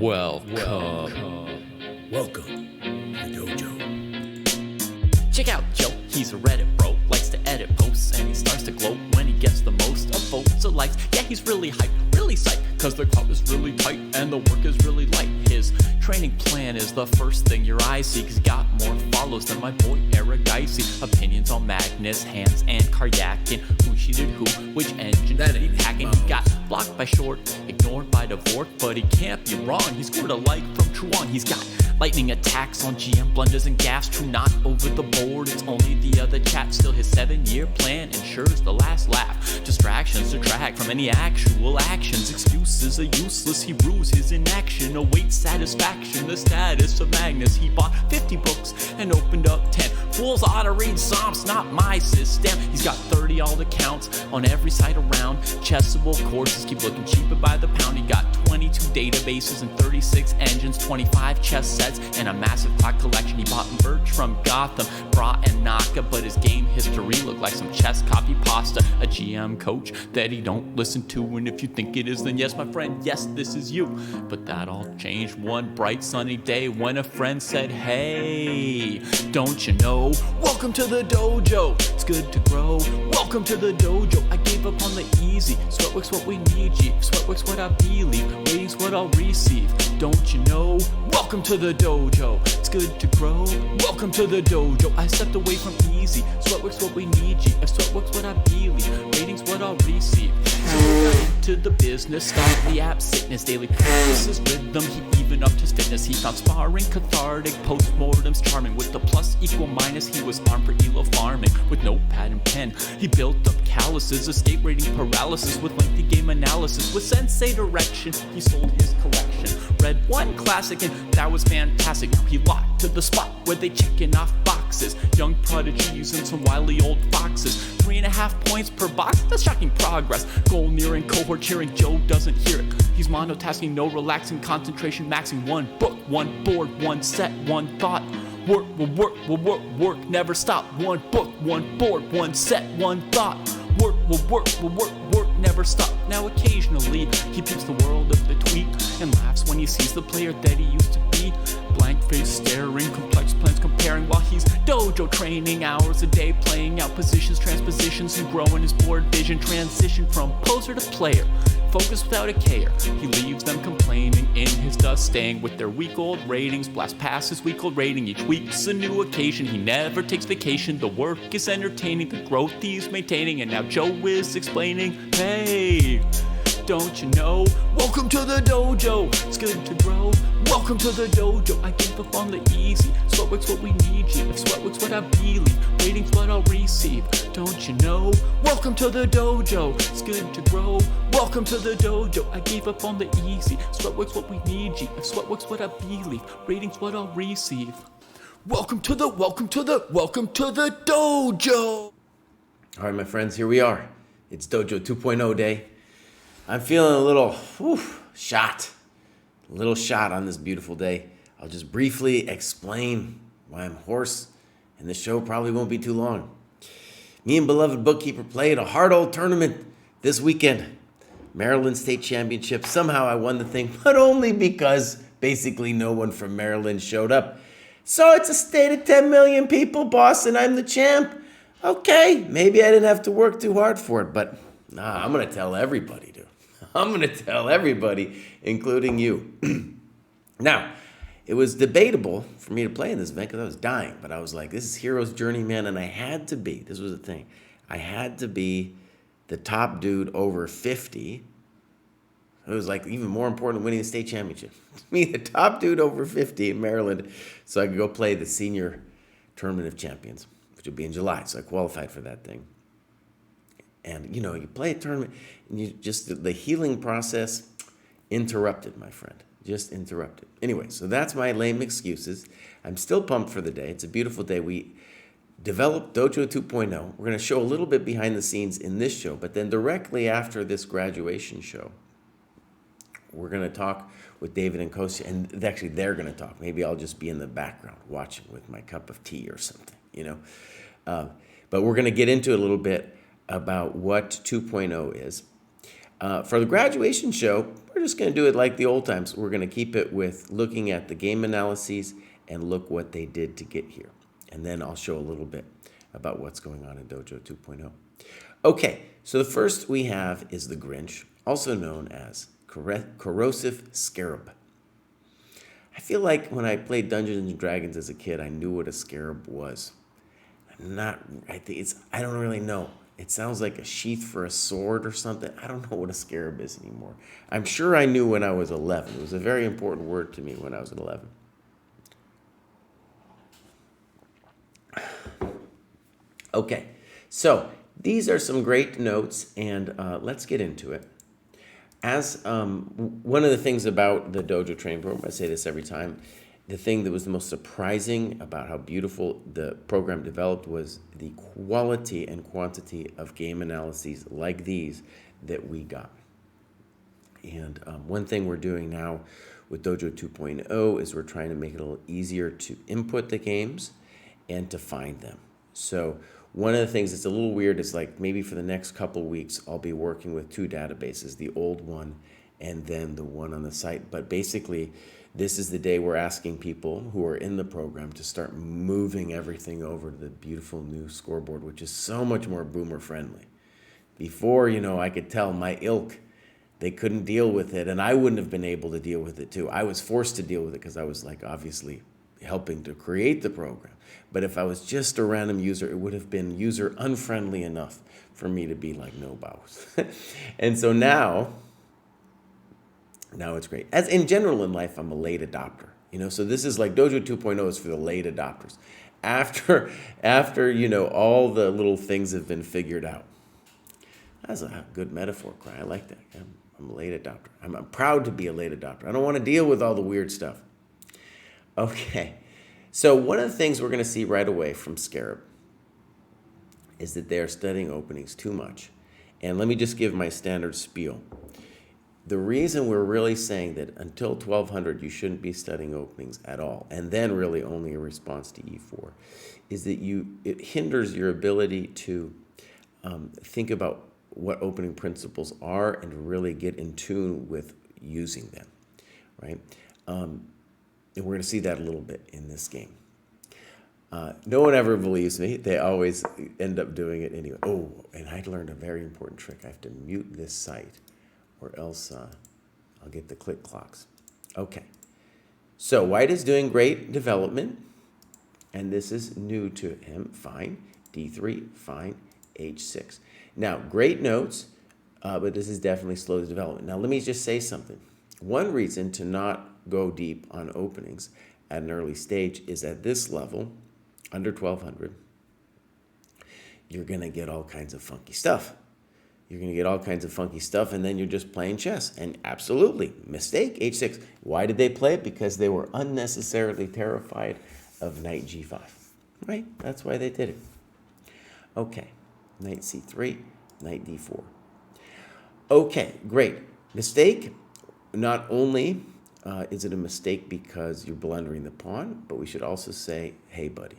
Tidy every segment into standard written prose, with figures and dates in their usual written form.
Welcome to Dojo. Check out Joe, he's a Reddit bro, likes to edit posts, and he starts to gloat when he gets the most of votes or likes. Yeah, he's really hyped, really psyched, cause the crowd is really tight and the work is really light. His training plan is the first thing your eyes see, cause he got more follows than my boy Eric Dicey. Opinions on Magnus, Hans, and Karyakin, who cheated who, which engine that he hacking. He got blocked by Short, ignored by Dvorak, but he can't be wrong, he scored a like from Truong. He's got lightning attacks on GM blunders and gaffes, true not over the board, it's only the other chat. Still his 7-year plan ensures the last laugh. Distractions detract from any actual actions. Excuses are useless, he rues his inaction. Awaits satisfaction, the status of Magnus. He bought 50 books and opened up 10. Fools ought to read Psalms, not my system. He's got 30 alt accounts on every site around. Chessable courses keep looking cheaper by the pound. He got 22 databases and 36 engines, 25 chess sets, and a massive clock collection. He bought merch from Gotham, Bra and Naka, but his game history looked like some chess copy pasta. A GM coach that he don't listen to, and if you think it is, then yes, my friend, yes, this is you. But that all changed one bright sunny day when a friend said, hey, don't you know, welcome to the dojo, it's good to grow. Welcome to the dojo, I gave up on the easy. Sweatwork's what we need, G. Sweatwork's what I believe, waiting's what I'll receive. Don't you know, welcome to the dojo, it's good to grow. Welcome to the dojo, I stepped away from easy. Sweatwork's what we need, G. If sweatwork's what I believe, waiting's what I'll receive. So we got into the business, started the app sickness, daily practices, rhythm, he even upped his fitness. He found sparring cathartic, postmortems charming. With the plus equal minus, he was armed for elo farming. With notepad and pen, he built up calluses, a state rating paralysis with lengthy game analysis. With sensei direction, he sold his collection. Read one classic and that was fantastic. Now he locked to the spot where they checking off boxes. Young prodigies and some wily old foxes. 3.5 points per box, that's shocking progress. Goal nearing, cohort cheering, Joe doesn't hear it. He's monotasking, no relaxing, concentration maxing. One book, one board, one set, one thought. Work, never stop. One book, one board, one set, one thought. Work, never stop. Now occasionally, he peeps the world of the tweet and laughs when he sees the player that he used to be. Blank face staring, complex plans comparing while he's dojo training. Hours a day playing out positions, transpositions, and growing his board vision. Transition from poser to player, focus without a care. He leaves them complaining in his dust, staying with their week-old ratings. Blast past his week-old rating, each week's a new occasion. He never takes vacation, the work is entertaining, the growth he's maintaining. And now Joe is explaining, hey, don't you know, welcome to the dojo, it's good to grow. Welcome to the dojo, I gave up on the easy. Sweatwork's what we need, G. If sweatwork's what I believe, waiting's what I'll receive. Don't you know, welcome to the dojo, it's good to grow. Welcome to the dojo, I gave up on the easy. Sweatwork's what we need, G. If sweatwork's what I believe, rating's what I'll receive. Welcome to the dojo. All right, my friends, here we are. It's Dojo 2.0 day. I'm feeling a little shot on this beautiful day. I'll just briefly explain why I'm hoarse, and the show probably won't be too long. Me and beloved bookkeeper played a hard old tournament this weekend. Maryland State Championship. Somehow I won the thing, but only because basically no one from Maryland showed up. So it's a state of 10 million people, boss, and I'm the champ. Okay, maybe I didn't have to work too hard for it, but I'm going to tell everybody, dude. I'm going to tell everybody, including you. Now, it was debatable for me to play in this event because I was dying, but I was like, this is hero's journey, man, and I had to be, this was the thing, I had to be the top dude over 50. It was like even more important than winning the state championship. Me, the top dude over 50 in Maryland, so I could go play the senior tournament of champions, which would be in July, so I qualified for that thing. And, you know, you play a tournament, and you just, the healing process interrupted, my friend. Just interrupted. Anyway, so that's my lame excuses. I'm still pumped for the day. It's a beautiful day. We developed Dojo 2.0. We're going to show a little bit behind the scenes in this show, but then directly after this graduation show, we're going to talk with David and Kostya, and actually they're going to talk. Maybe I'll just be in the background watching with my cup of tea or something, you know. But we're going to get into a little bit about what 2.0 is. For the graduation show, we're just going to do it like the old times. We're going to keep it with looking at the game analyses and look what they did to get here. And then I'll show a little bit about what's going on in Dojo 2.0. Okay, so the first we have is the Grinch, also known as Corrosive Scarab. I feel like when I played Dungeons and Dragons as a kid, I knew what a scarab was. I don't really know. It sounds like a sheath for a sword or something. I don't know what a scarab is anymore. I'm sure I knew when I was 11. It was a very important word to me when I was 11. Okay, so these are some great notes, and let's get into it. As one of the things about the Dojo training program, I say this every time, the thing that was the most surprising about how beautiful the program developed was the quality and quantity of game analyses like these that we got. And one thing we're doing now with Dojo 2.0 is we're trying to make it a little easier to input the games and to find them. So one of the things that's a little weird is like maybe for the next couple weeks, I'll be working with two databases, the old one and then the one on the site. But basically, this is the day we're asking people who are in the program to start moving everything over to the beautiful new scoreboard, which is so much more boomer friendly. Before, I could tell my ilk, they couldn't deal with it, and I wouldn't have been able to deal with it too. I was forced to deal with it because I was obviously helping to create the program. But if I was just a random user, it would have been user unfriendly enough for me to be like, no bows. And so now it's great. As in general in life, I'm a late adopter. So this is like Dojo 2.0 is for the late adopters. After all the little things have been figured out. That's a good metaphor, Kraai. I like that. I'm a late adopter. I'm proud to be a late adopter. I don't want to deal with all the weird stuff. Okay. So one of the things we're going to see right away from Scarab is that they are studying openings too much. And let me just give my standard spiel. The reason we're really saying that until 1200 you shouldn't be studying openings at all, and then really only a response to e4, is that it hinders your ability to think about what opening principles are and really get in tune with using them, right? And we're going to see that a little bit in this game. No one ever believes me. They always end up doing it anyway. Oh, and I learned a very important trick. I have to mute this site or else I'll get the click clocks. Okay. So White is doing great development, and this is new to him. Fine. D3, fine. H6. Now, great notes, but this is definitely slow development. Now, let me just say something. One reason to not go deep on openings at an early stage is at this level, under 1200, you're going to get all kinds of funky stuff. You're going to get all kinds of funky stuff, and then you're just playing chess. And absolutely, mistake, H6. Why did they play it? Because they were unnecessarily terrified of knight G5. Right? That's why they did it. Okay, knight C3, knight D4. Okay, great. Mistake, not only is it a mistake because you're blundering the pawn, but we should also say, hey, buddy,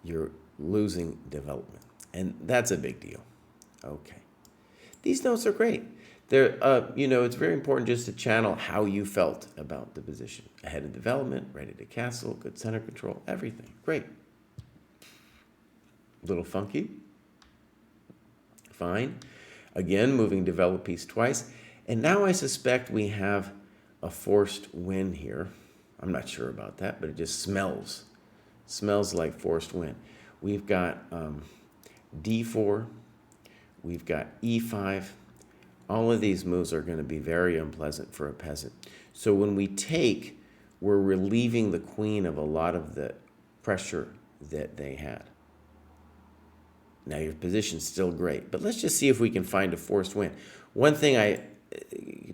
you're losing development. And that's a big deal. Okay. These notes are great. They're, it's very important just to channel how you felt about the position. Ahead of development, ready to castle, good center control, everything. Great. Little funky. Fine. Again, moving develop piece twice. And now I suspect we have a forced win here. I'm not sure about that, but it just smells like forced win. We've got D4. We've got E5. All of these moves are going to be very unpleasant for a peasant. So when we take, we're relieving the queen of a lot of the pressure that they had. Now your position's still great, but let's just see if we can find a forced win. One thing I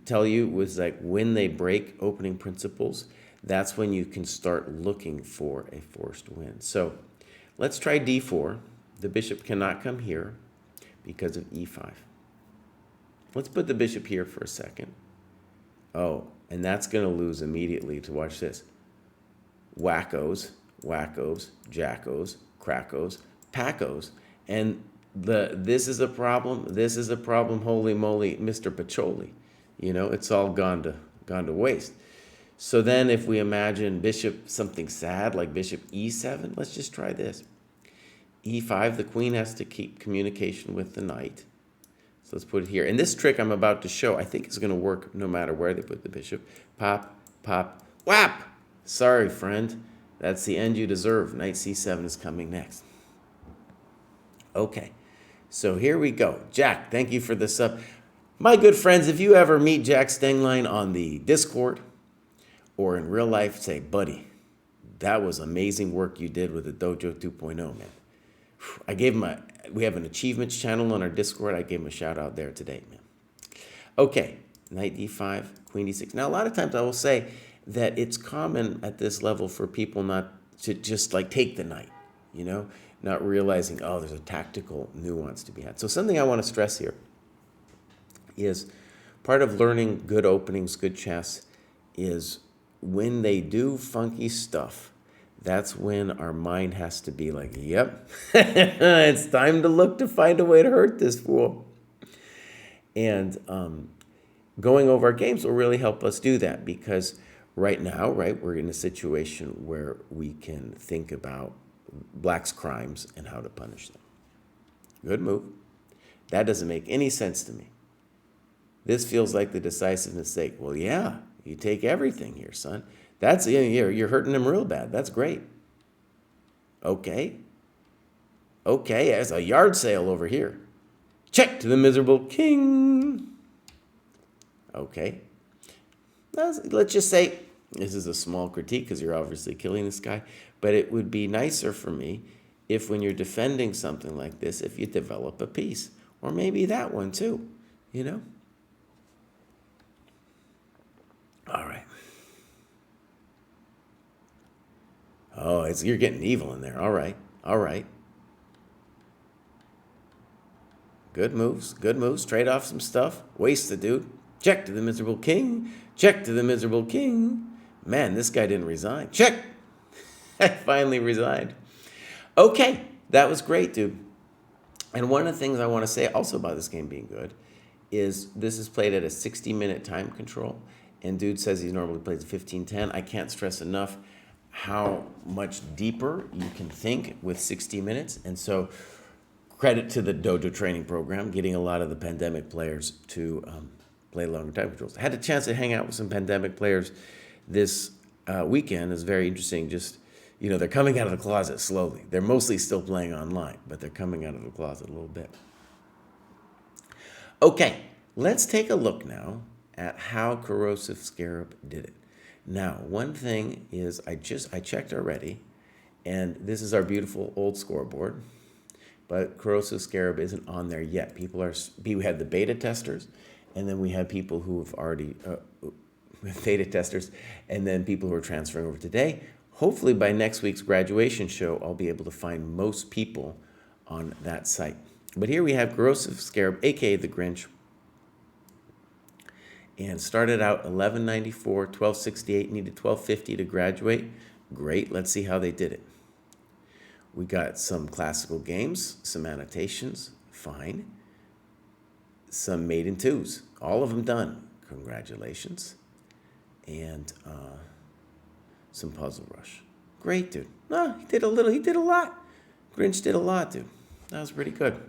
tell you was like when they break opening principles, that's when you can start looking for a forced win. So let's try D4. The bishop cannot come here because of E5. Let's put the bishop here for a second. Oh, and that's going to lose immediately to watch this. Wackos, wackos, jackos, crackos, packos. And This is a problem. This is a problem. Holy moly, Mr. Pacioli. It's all gone to waste. So then if we imagine bishop something sad like bishop e7, let's just try this. e5, the queen has to keep communication with the knight. So let's put it here. And this trick I'm about to show, I think is going to work no matter where they put the bishop. Pop, pop, whap! Sorry, friend. That's the end you deserve. Knight c7 is coming next. Okay, so here we go. Jack, thank you for the sub. My good friends, if you ever meet Jack Stenglein on the Discord or in real life, say, buddy, that was amazing work you did with the Dojo 2.0, man. I gave him we have an achievements channel on our Discord. I gave him a shout out there today, man. Okay, knight d5, queen d6. Now, a lot of times I will say that it's common at this level for people not to just like take the knight, not realizing, oh, there's a tactical nuance to be had. So something I want to stress here is part of learning good openings, good chess, is when they do funky stuff, that's when our mind has to be like, yep, it's time to look to find a way to hurt this fool. And going over our games will really help us do that, because right now, we're in a situation where we can think about black's crimes and how to punish them. Good move. That doesn't make any sense to me. This feels like the decisive mistake. Well, yeah, you take everything here, son. That's you're hurting him real bad. That's great. Okay, there's a yard sale over here. Check to the miserable king. Okay. Let's just say this is a small critique because you're obviously killing this guy, but it would be nicer for me if when you're defending something like this, if you develop a piece, or maybe that one too, All right. Oh, you're getting evil in there. All right. Good moves. Trade off some stuff. Waste the dude. Check to the miserable king. Check to the miserable king. Man, this guy didn't resign. Check. I finally resigned. Okay, that was great, dude. And one of the things I want to say also about this game being good is this is played at a 60-minute time control. And dude says he normally plays 15-10. I can't stress enough how much deeper you can think with 60 minutes. And so credit to the Dojo training program, getting a lot of the pandemic players to play longer time controls. I had a chance to hang out with some pandemic players this weekend. It's very interesting. Just, they're coming out of the closet slowly. They're mostly still playing online, but they're coming out of the closet a little bit. Okay, let's take a look now at how Corrosive Scarab did it. Now, one thing is I checked already, and this is our beautiful old scoreboard, but Corrosive Scarab isn't on there yet. We had the beta testers, and then we had people who have already, beta testers, and then people who are transferring over today. Hopefully by next week's graduation show, I'll be able to find most people on that site. But here we have Corrosive Scarab, aka the Grinch, and started out 1194, 1268, needed 1250 to graduate. Great, let's see how they did it. We got some classical games, some annotations, fine. Some made in twos, all of them done. Congratulations. And some Puzzle Rush. Great, dude. No, he did a lot. Grinch did a lot, dude. That was pretty good.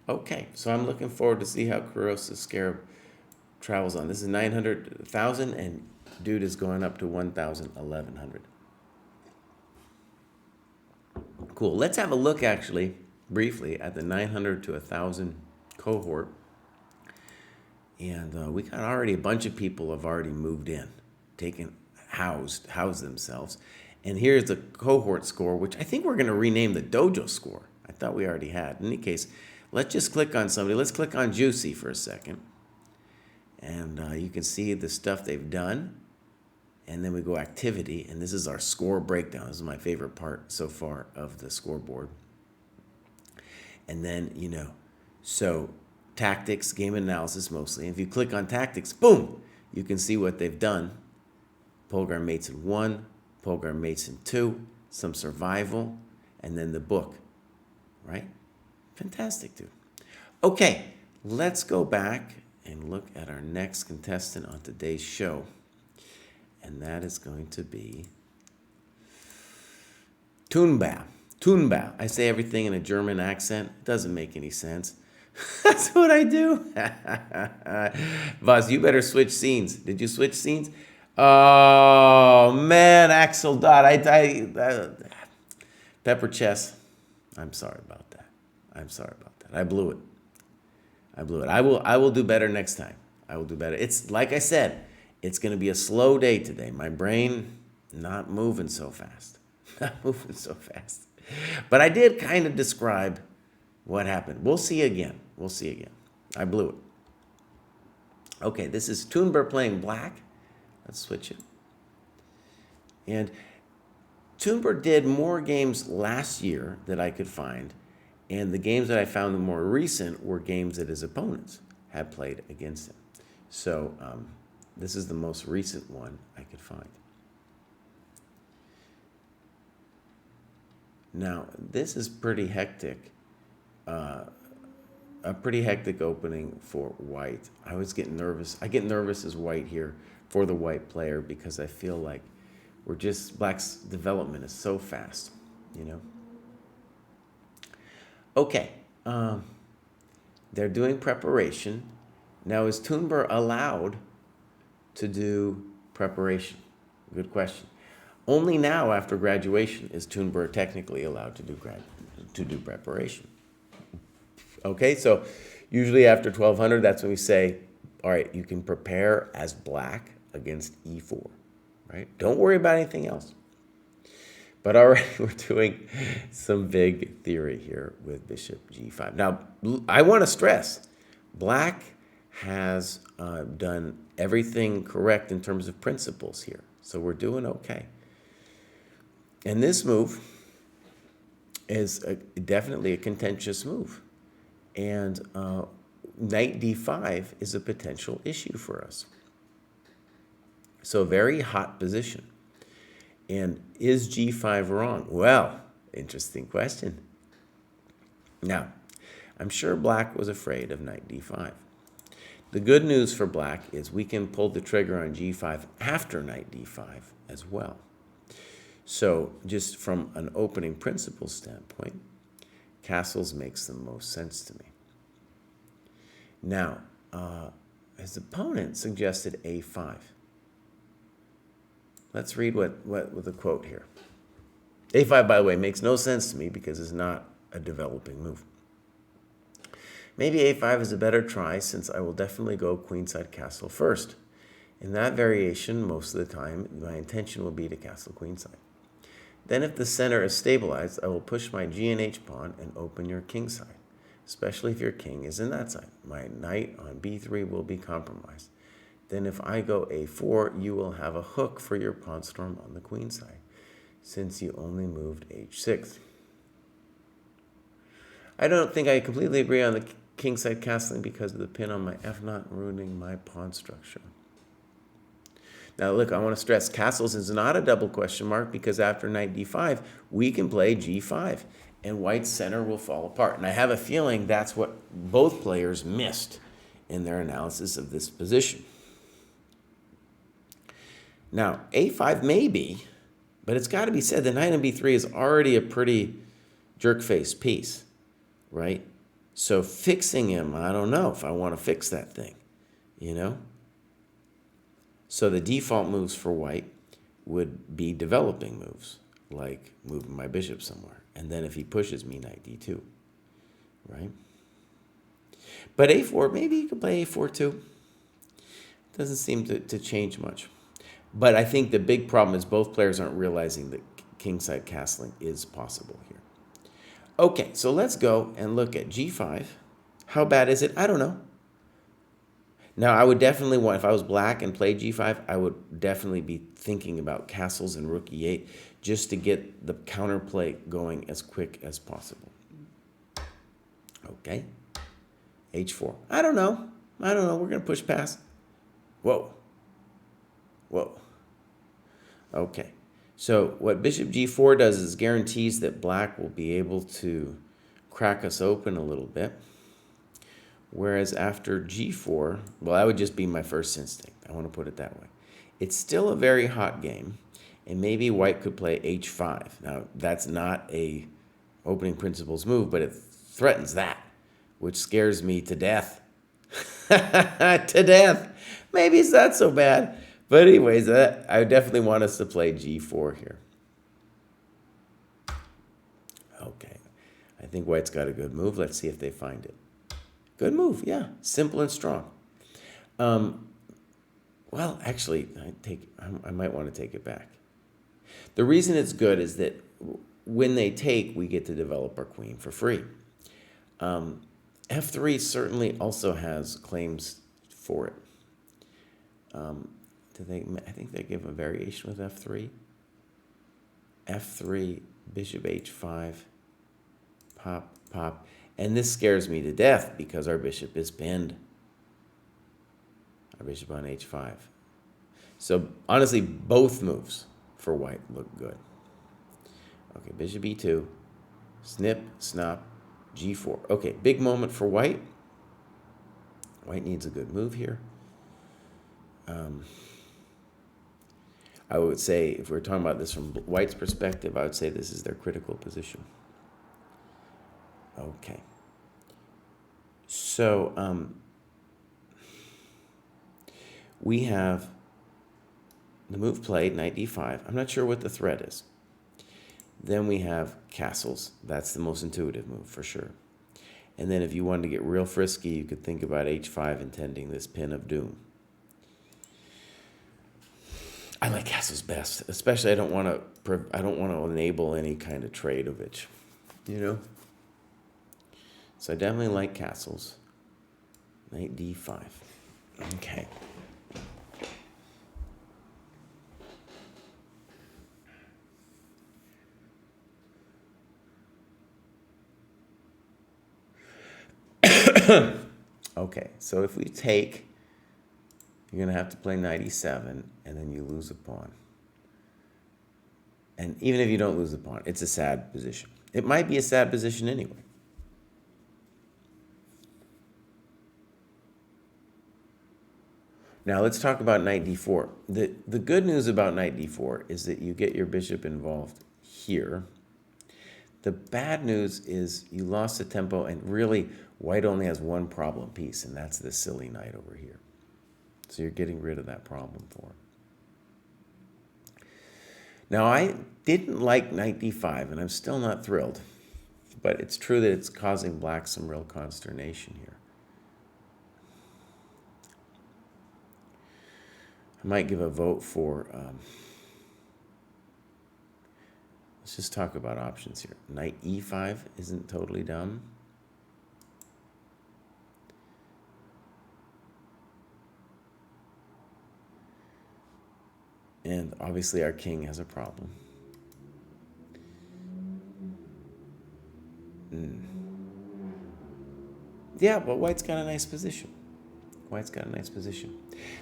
Okay, so I'm looking forward to see how Corrosive Scarab travels on. This is 900,000, and dude is going up to 1,000, 1,100. Cool. Let's have a look, actually, briefly, at the 900 to 1,000 cohort. And we got already a bunch of people have already moved in, housed themselves. And here's the cohort score, which I think we're going to rename the Dojo score. I thought we already had. In any case, let's just click on somebody. Let's click on Juicy for a second. And you can see the stuff they've done. And then we go activity, and this is our score breakdown. This is my favorite part so far of the scoreboard. And then, so tactics, game analysis mostly. And if you click on tactics, boom, you can see what they've done. Polgar mates in 1, Polgar mates in 2, some survival, and then the book, right? Fantastic, dude. Okay, let's go back and look at our next contestant on today's show. And that is going to be Tunbao. Tunbao. I say everything in a German accent. It doesn't make any sense. That's what I do. Vaz, you better switch scenes. Did you switch scenes? Oh, man, Axel Dot. Pepper Chess. I'm sorry about that. I blew it. I will do better next time. I will do better. It's like I said, it's going to be a slow day today. My brain not moving so fast. But I did kind of describe what happened. We'll see again. I blew it. Okay, this is Tunber playing black. Let's switch it. And Tunber did more games last year that I could find, and the games that I found more recent were games that his opponents had played against him. So this is the most recent one I could find. Now, this is pretty hectic. A pretty hectic opening for white. I was getting nervous. I get nervous as white here for the white player because I feel like black's development is so fast, you know. Okay, they're doing preparation. Now, is Tunber allowed to do preparation? Good question. Only now, after graduation, is Tunber technically allowed to do preparation. Okay, so usually after 1200, that's when we say, all right, you can prepare as black against e4, right? Don't worry about anything else. But all right, we're doing some big theory here with bishop g5. Now, I want to stress, black has done everything correct in terms of principles here. So we're doing okay. And this move is definitely a contentious move. And knight d5 is a potential issue for us. So a very hot position. And is g5 wrong? Well, interesting question. Now, I'm sure black was afraid of knight d5. The good news for black is we can pull the trigger on g5 after knight d5 as well. So just from an opening principle standpoint, castles makes the most sense to me. Now, his opponent suggested a5. Let's read what the quote here. a5, by the way, makes no sense to me because it's not a developing move. Maybe a5 is a better try since I will definitely go queenside castle first. In that variation, most of the time, my intention will be to castle queenside. Then if the center is stabilized, I will push my g and h pawn and open your king side, especially if your king is in that side. My knight on b3 will be compromised. Then if I go a4, you will have a hook for your pawn storm on the queen side, since you only moved h6. I don't think I completely agree on the king side castling because of the pin on my f-knot ruining my pawn structure. Now look, I want to stress castles is not a double question mark because after knight d5, we can play g5 and white's center will fall apart. And I have a feeling that's what both players missed in their analysis of this position. Now, a5 maybe, but it's got to be said the knight on b3 is already a pretty jerk-faced piece, right? So fixing him, I don't know if I want to fix that thing, you know? So the default moves for white would be developing moves, like moving my bishop somewhere. And then if he pushes me, knight d2, right? But a4, maybe you could play a4 too. Doesn't seem to change much. But I think the big problem is both players aren't realizing that kingside castling is possible here. Okay, so let's go and look at g5. How bad is it? I don't know. Now, I would definitely want, if I was black and played g5, I would definitely be thinking about castles and rook e8 just to get the counterplay going as quick as possible. Okay. h4. I don't know. We're going to push past. Whoa. Okay. So what bishop g4 does is guarantees that black will be able to crack us open a little bit. Whereas after g4, well, that would just be my first instinct. I want to put it that way. It's still a very hot game, and maybe white could play h5. Now, that's not a opening principles move, but it threatens that, which scares me to death. To death. Maybe it's not so bad. But anyways, I definitely want us to play g4 here. Okay. I think white's got a good move. Let's see if they find it. Good move, yeah. Simple and strong. Well, actually, I might want to take it back. The reason it's good is that when they take, we get to develop our queen for free. F3 certainly also has claims for it. I think they give a variation with F3. F3, bishop H5, pop, pop. And this scares me to death because our bishop is pinned. Our bishop on H5. So honestly, both moves for white look good. Okay, bishop E2, snip, snap, G4. Okay, big moment for white. White needs a good move here. I would say, if we're talking about this from white's perspective, I would say this is their critical position. Okay. So we have the move played, knight d5. I'm not sure what the threat is. Then we have castles. That's the most intuitive move for sure. And then if you wanted to get real frisky, you could think about h5 intending this pin of doom. I like castles best, especially I don't want to enable any kind of trade of it, you know. So I definitely like castles. Knight d5. Okay. Okay, so if we take, you're going to have to play knight e7, and then you lose a pawn. And even if you don't lose the pawn, it's a sad position. It might be a sad position anyway. Now let's talk about knight d4. The good news about knight d4 is that you get your bishop involved here. The bad news is you lost the tempo, and really white only has one problem piece, and that's this silly knight over here. So you're getting rid of that problem for him. Now I didn't like knight d5, and I'm still not thrilled, but it's true that it's causing black some real consternation here. I might give a vote for, let's just talk about options here. Knight e5 isn't totally dumb. And obviously our king has a problem. Yeah, but white's got a nice position. White's got a nice position.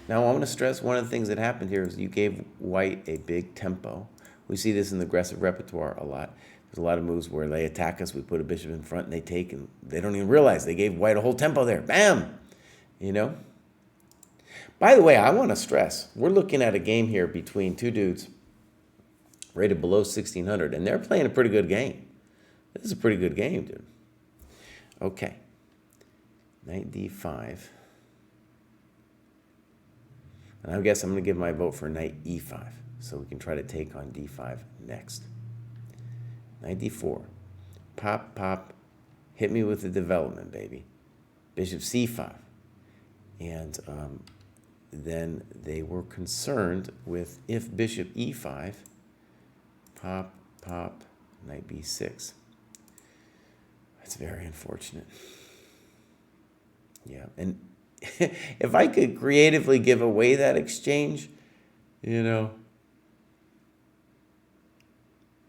Now, I want to stress one of the things that happened here is you gave white a big tempo. We see this in the aggressive repertoire a lot. There's a lot of moves where they attack us, we put a bishop in front, and they take, and they don't even realize they gave white a whole tempo there. Bam! You know? By the way, I want to stress, we're looking at a game here between two dudes rated below 1600, and they're playing a pretty good game. This is a pretty good game, dude. Okay. Knight d5. And I guess I'm going to give my vote for knight e5, so we can try to take on d5 next. Knight d4. Pop, pop. Hit me with the development, baby. Bishop c5. And then they were concerned with if bishop e5, pop, pop, knight b6. That's very unfortunate. Yeah, and if I could creatively give away that exchange, you know,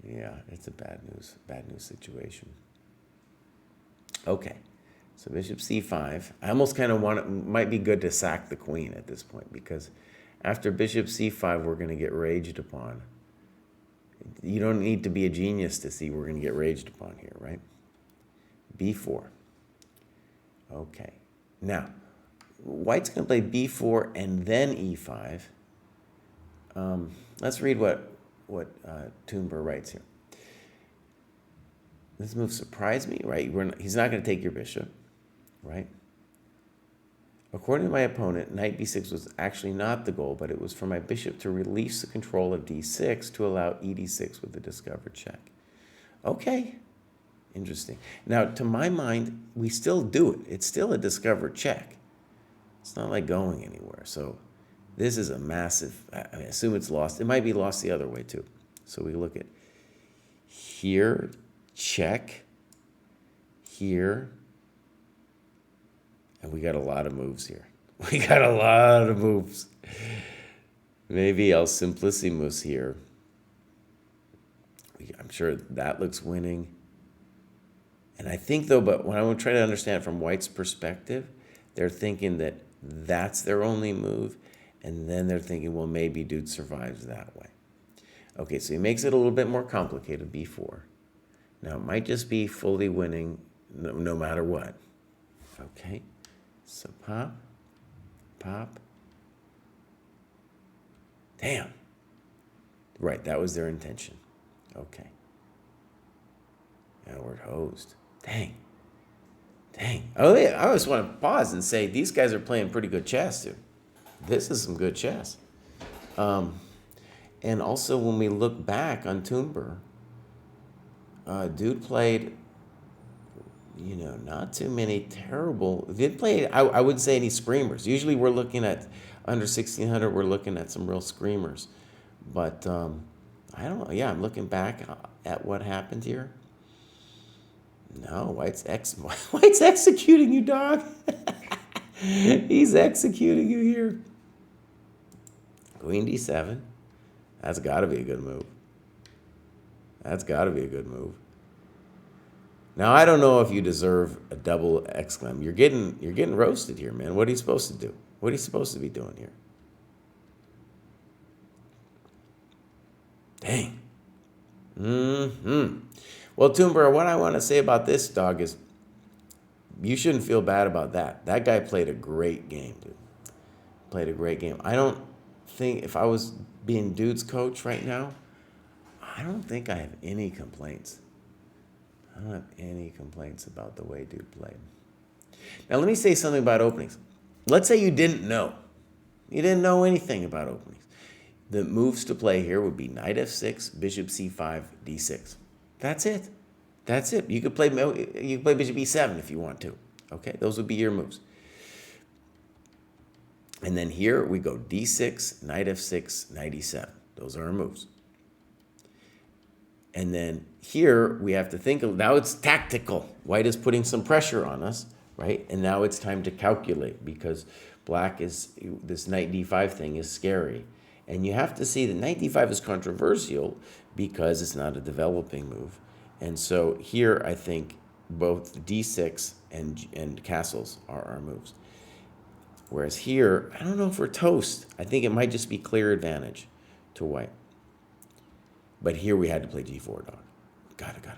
yeah, it's a bad news situation. Okay, so bishop c5. I almost kind of want it, might be good to sack the queen at this point, because after bishop c5, we're going to get raged upon. You don't need to be a genius to see we're going to get raged upon here, right? b4. Okay. Now, white's going to play b4 and then e5. Let's read what Toonber writes here. This move surprised me, right? He's not going to take your bishop, right? According to my opponent, knight b6 was actually not the goal, but it was for my bishop to release the control of d6 to allow ed6 with the discovered check. Okay, interesting. Now, to my mind, we still do it. It's still a discovered check. It's not like going anywhere. So this is a massive, I assume it's lost. It might be lost the other way too. So we look at here, check, here, and we got a lot of moves here. We got a lot of moves. Maybe El Simplicimus here. I'm sure that looks winning. And I think, though, but when I try to understand it from White's perspective, they're thinking that that's their only move. And then they're thinking, well, maybe dude survives that way. Okay, so he makes it a little bit more complicated, b4. Now, it might just be fully winning no matter what. Okay, so pop, pop. Damn. Right, that was their intention. Okay. Now we're hosed. Dang. Oh, yeah, I just want to pause and say these guys are playing pretty good chess, dude. This is some good chess. And also, when we look back on Toonber, dude played, not too many terrible. Did play, I wouldn't say any screamers. Usually we're looking at, under 1600, we're looking at some real screamers. But I don't know. Yeah, I'm looking back at what happened here. No, White's executing you, dog. He's executing you here. Queen d7. That's got to be a good move. Now, I don't know if you deserve a double exclam. You're getting roasted here, man. What are you supposed to do? What are you supposed to be doing here? Dang. Well, Toonber, what I want to say about this, dog, is you shouldn't feel bad about that. That guy played a great game, dude. Played a great game. I don't think, if I was being dude's coach right now, I don't think I have any complaints. I don't have any complaints about the way dude played. Now, let me say something about openings. Let's say you didn't know. You didn't know anything about openings. The moves to play here would be knight f6, bishop c5, d6. That's it. That's it. You could play bishop e7 if you want to. Okay, those would be your moves. And then here we go d6, knight f6, knight e7. Those are our moves. And then here we have to think, now it's tactical. White is putting some pressure on us, right? And now it's time to calculate because black is, this knight d5 thing is scary. And you have to see that knight d5 is controversial because it's not a developing move. And so here I think both d6 and castles are our moves. Whereas here, I don't know if we're toast. I think it might just be clear advantage to white. But here we had to play g4, dog. Gotta play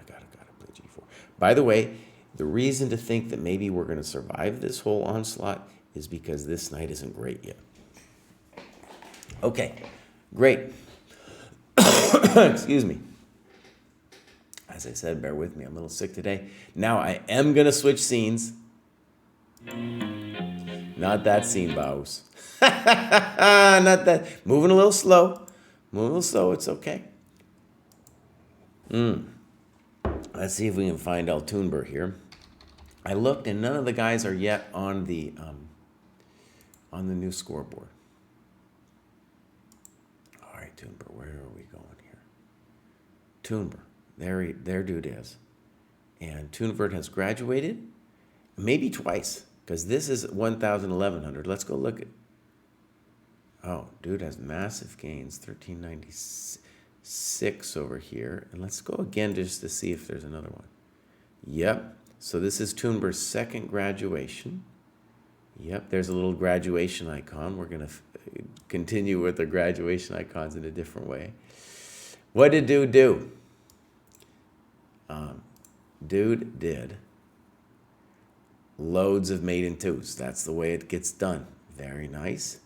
g4. By the way, the reason to think that maybe we're going to survive this whole onslaught is because this knight isn't great yet. Okay, great. Excuse me. As I said, bear with me. I'm a little sick today. Now I am going to switch scenes. Not that scene, Baus. Not that. Moving a little slow. It's okay. Let's see if we can find El Toonber here. I looked, and none of the guys are yet on the new scoreboard. All right, Toonber, where are we going here? Toonber, there dude is. And Toonber has graduated, maybe twice, because this is 1,000, 1,100. Let's go look at. Oh, dude has massive gains, 1396 over here. And let's go again just to see if there's another one. Yep. So this is Toonber's second graduation. Yep, there's a little graduation icon. We're going to continue with the graduation icons in a different way. What did dude do? Dude did loads of mate in twos. That's the way it gets done. Very nice.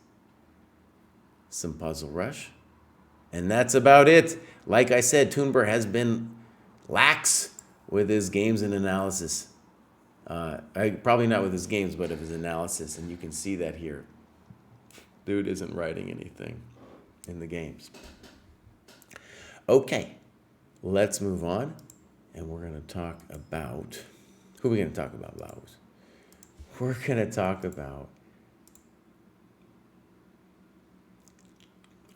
Some puzzle rush. And that's about it. Like I said, Toonber has been lax with his games and analysis. Probably not with his games, but of his analysis. And you can see that here. Dude isn't writing anything in the games. Okay, let's move on. And we're going to talk about... Who are we going to talk about, Laos? We're going to talk about...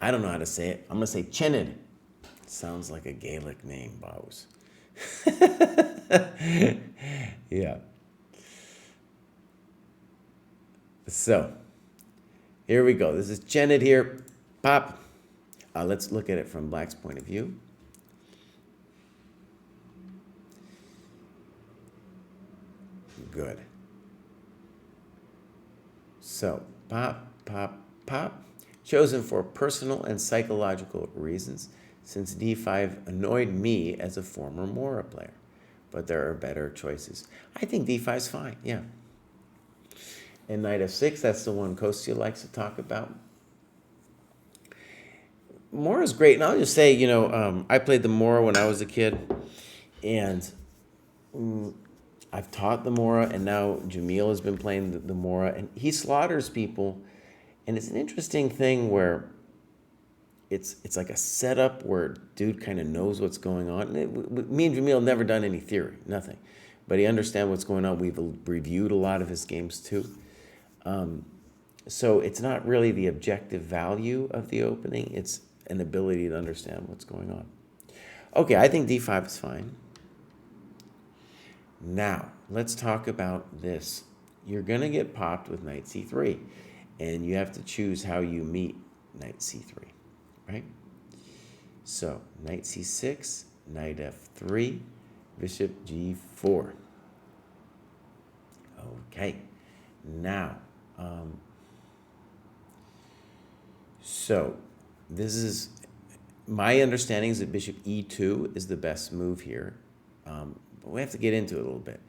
I don't know how to say it. I'm going to say Chenid. Sounds like a Gaelic name, Baus. Yeah. So, here we go. This is Chenid here. Pop. Let's look at it from Black's point of view. Good. So, pop, pop, pop. Chosen for personal and psychological reasons, since d5 annoyed me as a former Mora player. But there are better choices. I think d5 is fine, yeah. And knight f6, that's the one Kostya likes to talk about. Mora's great, and I'll just say, I played the Mora when I was a kid, and I've taught the Mora, and now Jamil has been playing the Mora, and he slaughters people. And it's an interesting thing where it's like a setup where dude kind of knows what's going on. Me and Jamil have never done any theory, nothing. But he understands what's going on. We've reviewed a lot of his games too. So it's not really the objective value of the opening. It's an ability to understand what's going on. Okay, I think d5 is fine. Now, let's talk about this. You're going to get popped with knight c3. And you have to choose how you meet knight c3, right? So, knight c6, knight f3, bishop g4. Okay, now, so this is, my understanding is that bishop e2 is the best move here. But we have to get into it a little bit.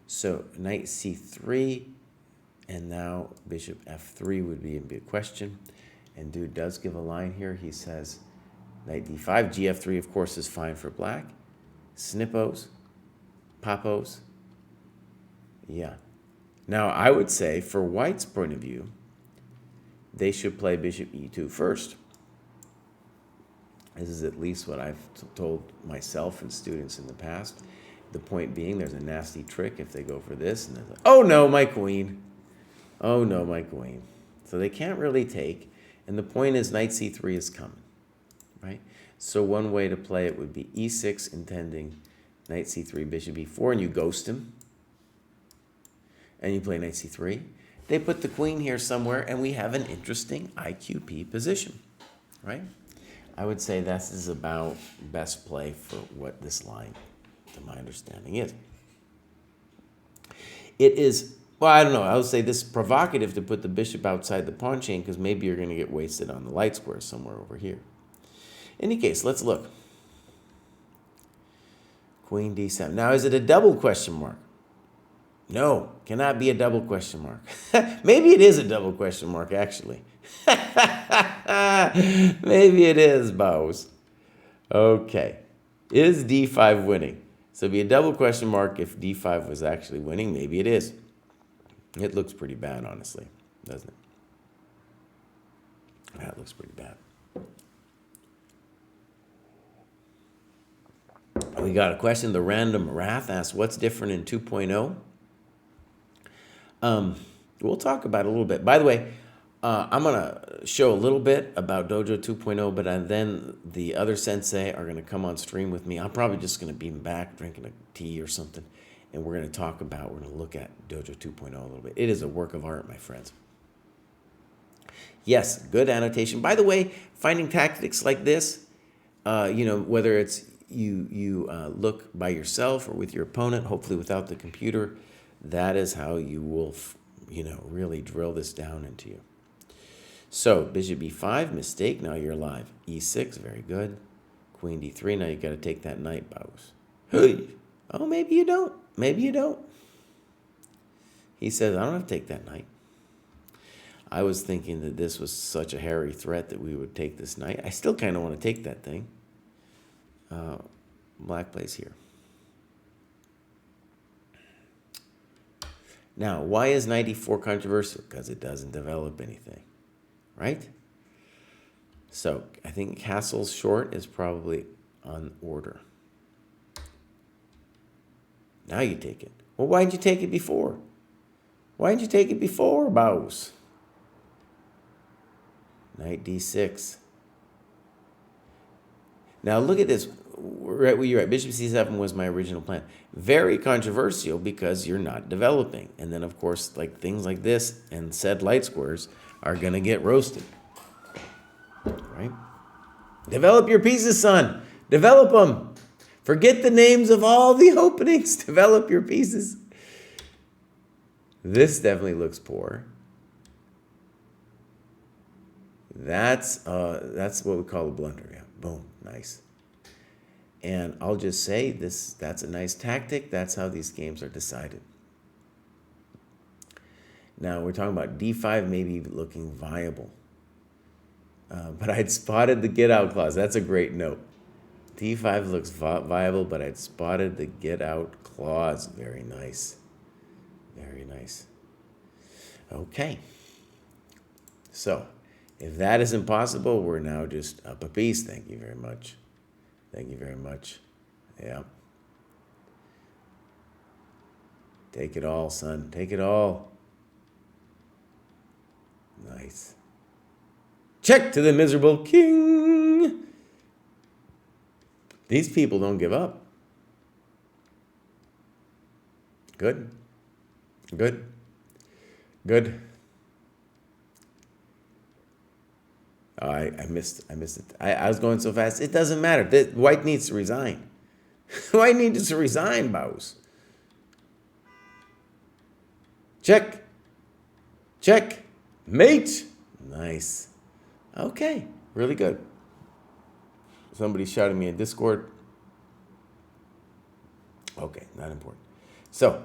So, knight c3, and now bishop f3 would be a big question. And dude does give a line here. He says knight d5, gf3 of course is fine for black. Snippos, popos. Yeah. Now I would say for white's point of view, they should play bishop e2 first. This is at least what I've told myself and students in the past. The point being there's a nasty trick if they go for this. And they're like, oh no, my queen. Oh no, my queen. So they can't really take. And the point is knight c3 is coming, right? So one way to play it would be e6, intending knight c3, bishop e4, and you ghost him. And you play knight c3. They put the queen here somewhere, and we have an interesting IQP position, right? I would say this is about best play for what this line, to my understanding, is. It is... Well, I don't know. I would say this is provocative to put the bishop outside the pawn chain because maybe you're going to get wasted on the light square somewhere over here. In any case, let's look. Queen d7. Now, is it a double question mark? No, cannot be a double question mark. Maybe it is a double question mark, actually. Maybe it is, Baus. Okay. Is d5 winning? So it'd be a double question mark if d5 was actually winning. Maybe it is. It looks pretty bad, honestly, doesn't it? That looks pretty bad. We got a question. The Random Wrath asks, what's different in 2.0? We'll talk about it a little bit. By the way, I'm going to show a little bit about Dojo 2.0, but then the other sensei are going to come on stream with me. I'm probably just going to be back drinking a tea or something. And we're going to we're going to look at Dojo 2.0 a little bit. It is a work of art, my friends. Yes, good annotation. By the way, finding tactics like this, whether it's you look by yourself or with your opponent, hopefully without the computer, that is how you will, really drill this down into you. So, bishop e5, mistake, now you're alive. e6, very good. Queen d3, now you got to take that knight, Baus. Hey. Oh, maybe you don't. Maybe you don't. He says, I don't have to take that knight. I was thinking that this was such a hairy threat that we would take this knight. I still kind of want to take that thing. Black plays here. Now, why is knight e4 controversial? Because it doesn't develop anything, right? So I think castle's short is probably on order. Now you take it. Well, why didn't you take it before? Why didn't you take it before, Baus? Knight d6. Now look at this. You're right. Bishop c7 was my original plan. Very controversial because you're not developing. And then, of course, like things like this and said light squares are going to get roasted. Right? Develop your pieces, son. Develop them. Forget the names of all the openings. Develop your pieces. This definitely looks poor. That's what we call a blunder. Yeah. Boom. Nice. And I'll just say that's a nice tactic. That's how these games are decided. Now we're talking about d5 maybe looking viable. But I'd spotted the get out clause. That's a great note. d5 looks viable, but I'd spotted the get out clause. Very nice. Very nice. Okay. So if that isn't possible, we're now just up a piece. Thank you very much. Thank you very much. Yeah. Take it all, son. Take it all. Nice. Check to the miserable king. These people don't give up. Good. Good. Good. Oh, I missed it. I was going so fast. It doesn't matter. White needs to resign. White needs to resign, Baus. Check. Check. Mate. Nice. Okay. Really good. Somebody shouted me in Discord. Okay. Not important. So,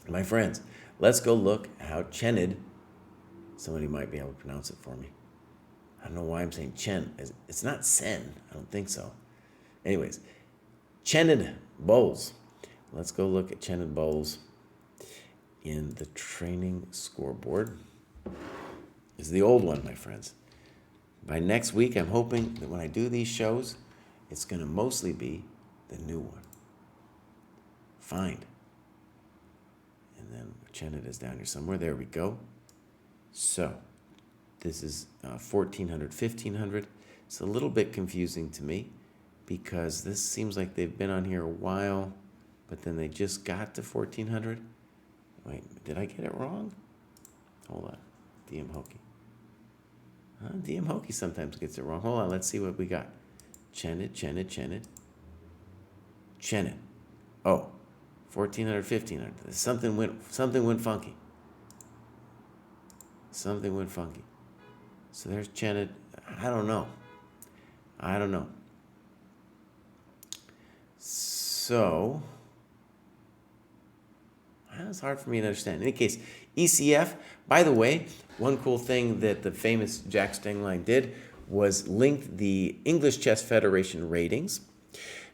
my friends, let's go look how Chenid. Somebody might be able to pronounce it for me. I don't know why I'm saying Chen. It's not Sen. I don't think so. Anyways, Chenid Bowles. Let's go look at Chenid Bowles in the training scoreboard. This is the old one, my friends. By next week, I'm hoping that when I do these shows, it's going to mostly be the new one. Find. And then Chenid is down here somewhere. There we go. So, this is 1400, 1500. It's a little bit confusing to me because this seems like they've been on here a while, but then they just got to 1400. Wait, did I get it wrong? Hold on. DM Hokey. DM Hokey sometimes gets it wrong. Hold on, let's see what we got. Chenid. Oh, 1400, 1500. Something went funky. Something went funky. So there's Chenid. I don't know. So, it's hard for me to understand. In any case, ECF, by the way, one cool thing that the famous Jack Stenglein did was link the English Chess Federation ratings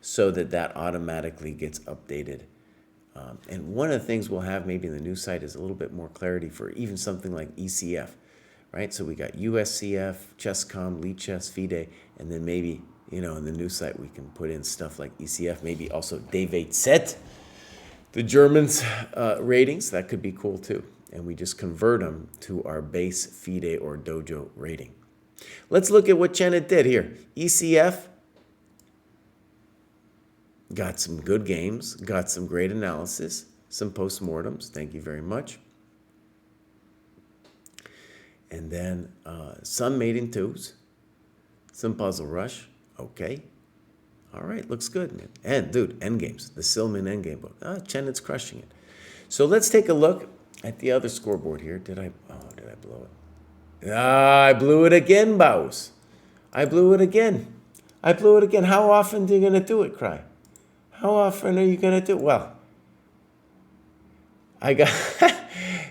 so that automatically gets updated. And one of the things we'll have maybe in the new site is a little bit more clarity for even something like ECF, right? So we got USCF, ChessCom, Lichess, FIDE, and then maybe, in the new site we can put in stuff like ECF, maybe also DWZ, the Germans' ratings. That could be cool too. And we just convert them to our base FIDE or Dojo rating. Let's look at what Chenid did here. ECF. Got some good games, got some great analysis, some postmortems. Thank you very much. And then some made in twos, some puzzle rush. Okay. All right, looks good, man. And, dude, endgames, the Silman endgame book. Chenid's crushing it. So let's take a look at the other scoreboard here. Did I blow it? I blew it again, Baus. I blew it again. How often are you going to do it, Kraai? How often are you going to do it? Well, I got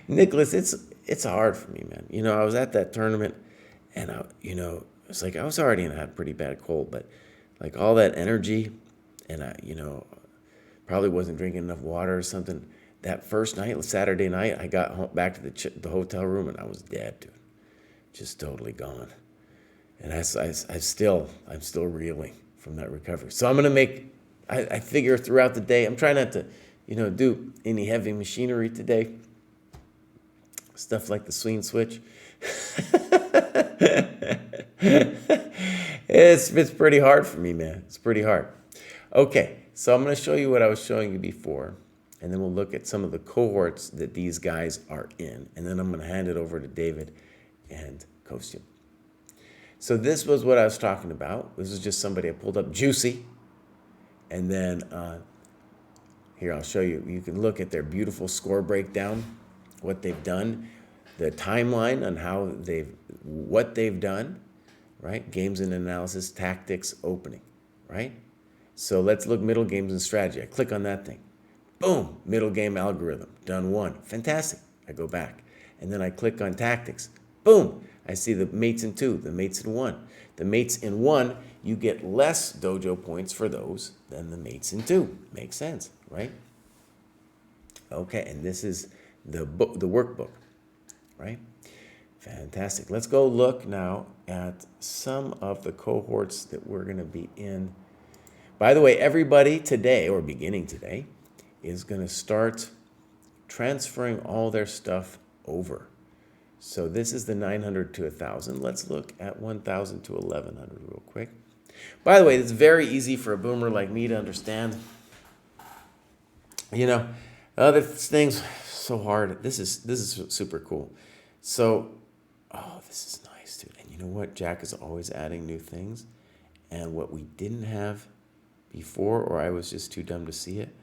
Nicholas. It's hard for me, man. You know, I was at that tournament, and it's like I was already in a pretty bad cold, but like all that energy, and probably wasn't drinking enough water or something. That first night, Saturday night, I got home, back to the hotel room, and I was dead, dude, just totally gone. And I'm still reeling from that recovery. So I'm gonna I figure throughout the day, I'm trying not to, do any heavy machinery today. Stuff like the swing switch. It's pretty hard for me, man. It's pretty hard. Okay, so I'm going to show you what I was showing you before, and then we'll look at some of the cohorts that these guys are in, and then I'm going to hand it over to David and Kostya. So this was what I was talking about. This is just somebody I pulled up, Juicy, and then here I'll show you. You can look at their beautiful score breakdown, what they've done, the timeline on what they've done, right? Games and analysis, tactics, opening, right? So let's look middle games and strategy. I click on that thing. Boom, middle game algorithm, done one. Fantastic. I go back. And then I click on tactics. Boom, I see the mates in 2, the mates in 1. The mates in 1, you get less dojo points for those than the mates in 2. Makes sense, right? Okay, and this is the workbook, right? Fantastic. Let's go look now at some of the cohorts that we're going to be in. By the way, everybody today, or beginning today, is going to start transferring all their stuff over. So this is the 900 to 1,000. Let's look at 1,000 to 1,100 real quick. By the way, it's very easy for a boomer like me to understand. Other things so hard. This is super cool. So, this is nice, dude. And you know what? Jack is always adding new things. And what we didn't have before, or I was just too dumb to see it,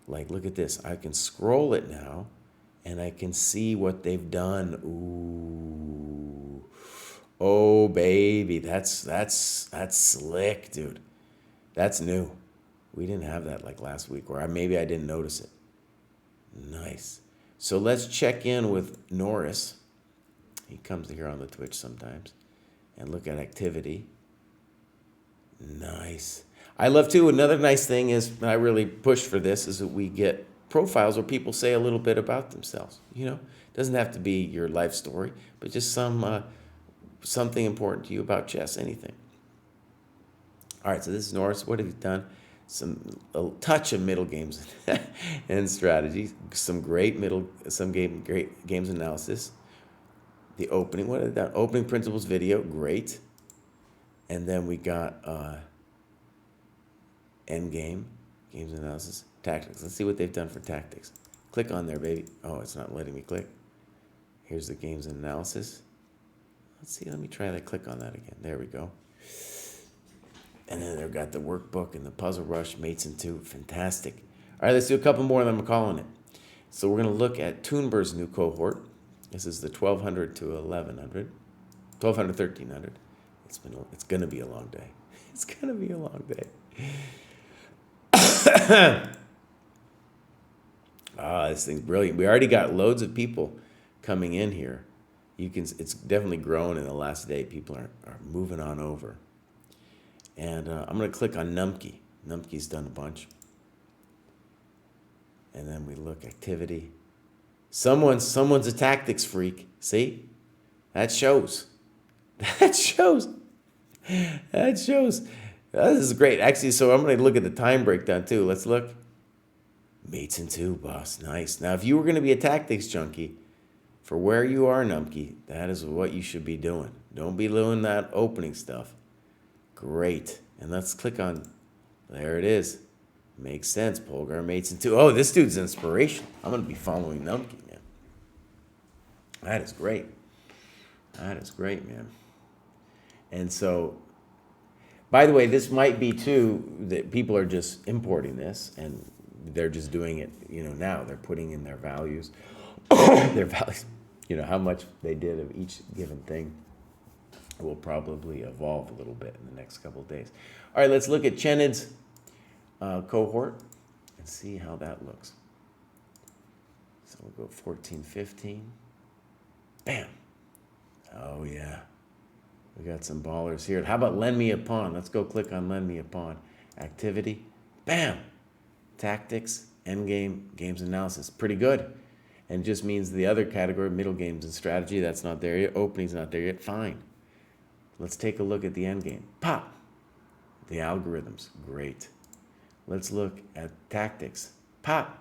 like, look at this. I can scroll it now, and I can see what they've done. Ooh. Oh, baby. That's slick, dude. That's new. We didn't have that like last week, or maybe I didn't notice it. Nice. So let's check in with Norris. He comes here on the Twitch sometimes. And look at activity. Nice. I love too, another nice thing is, I really push for this, is that we get profiles where people say a little bit about themselves. It doesn't have to be your life story, but just something important to you about chess, anything. All right, so this is Norris. What have you done? A touch of middle games and strategies. Some great games analysis. The opening, what have they done? Opening principles video, great. And then we got end game, games analysis, tactics. Let's see what they've done for tactics. Click on there, baby. Oh, it's not letting me click. Here's the games analysis. Let's see, let me try that. Click on that again. There we go. And then they've got the workbook and the puzzle rush, mates in 2. Fantastic. All right, let's do a couple more, and then I'm calling it. So we're going to look at Toonber's new cohort. This is the 1,200 to 1,100. 1,200, 1,300. It's going to be a long day. It's going to be a long day. This thing's brilliant. We already got loads of people coming in here. It's definitely grown in the last day. People are moving on over. And I'm going to click on Numpke. Numpke's done a bunch. And then we look activity. Someone's a tactics freak. See? That shows. That shows. This is great. Actually, so I'm going to look at the time breakdown too. Let's look. Mates in 2, boss. Nice. Now, if you were going to be a tactics junkie, for where you are, Numpke, that is what you should be doing. Don't be doing that opening stuff. Great. And let's click on, there it is. Makes sense. Polgar mates in 2. Oh, this dude's inspiration. I'm going to be following Numpke, man. That is great. That is great, man. And so, by the way, this might be too that people are just importing this and they're just doing it, now. They're putting in their values. Their values, how much they did of each given thing will probably evolve a little bit in the next couple of days. All right, let's look at Chenid's cohort and see how that looks. So we'll go 14, 15. Bam. Oh, yeah. We got some ballers here. How about lend me a pawn? Let's go click on lend me a pawn. Activity. Bam. Tactics, endgame, games analysis. Pretty good. And just means the other category, middle games and strategy, that's not there yet. Opening's not there yet. Fine. Let's take a look at the endgame. Pop. The algorithms. Great. Let's look at tactics. Pop.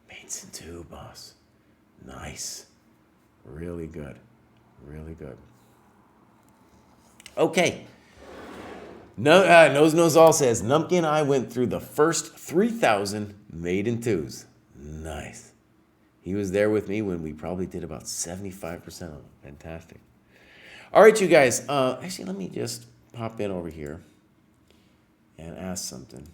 Mates in two, boss. Nice. Really good. Really good. Okay. No, Nose All says, Numpkin and I went through the first 3,000 made in twos. Nice. He was there with me when we probably did about 75% of them. Fantastic. All right, you guys. Actually, let me just pop in over here and ask something.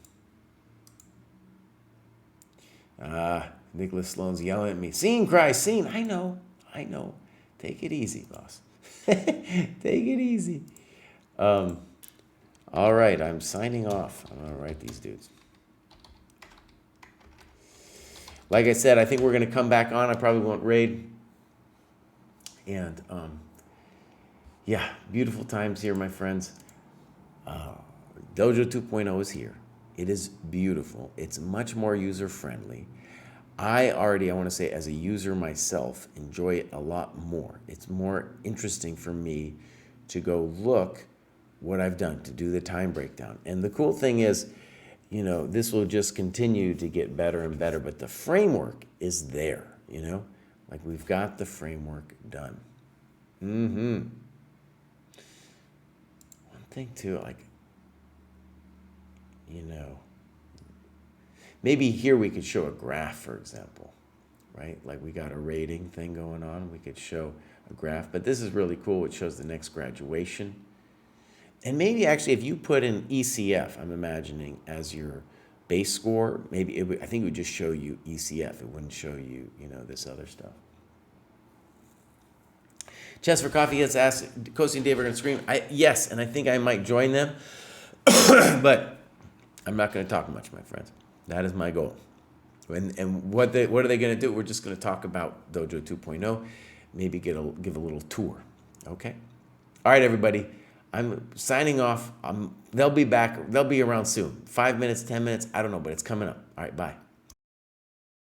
Nicholas Sloan's yelling at me. Scene, Kraai, scene. I know. Take it easy, boss. Take it easy. All right, I'm signing off. I'm going to write these dudes. Like I said, I think we're going to come back on. I probably won't raid. And, yeah, beautiful times here, my friends. Dojo 2.0 is here. It is beautiful. It's much more user-friendly. I want to say, as a user myself, enjoy it a lot more. It's more interesting for me to go look what I've done, to do the time breakdown. And the cool thing is, this will just continue to get better and better, but the framework is there, Like, we've got the framework done. One thing, too, like, maybe here we could show a graph, for example, right? Like we got a rating thing going on. We could show a graph, but this is really cool. It shows the next graduation. And maybe actually if you put in ECF, I'm imagining, as your base score, maybe I think it would just show you ECF. It wouldn't show you, this other stuff. Chess for Coffee gets asked, Kostya and Dave are going to scream. Yes, and I think I might join them, but I'm not going to talk much, my friends. That is my goal. And what are they going to do? We're just going to talk about Dojo 2.0, maybe give a little tour. Okay? All right, everybody. I'm signing off. They'll be back. They'll be around soon. 5 minutes, 10 minutes. I don't know, but it's coming up. All right, bye.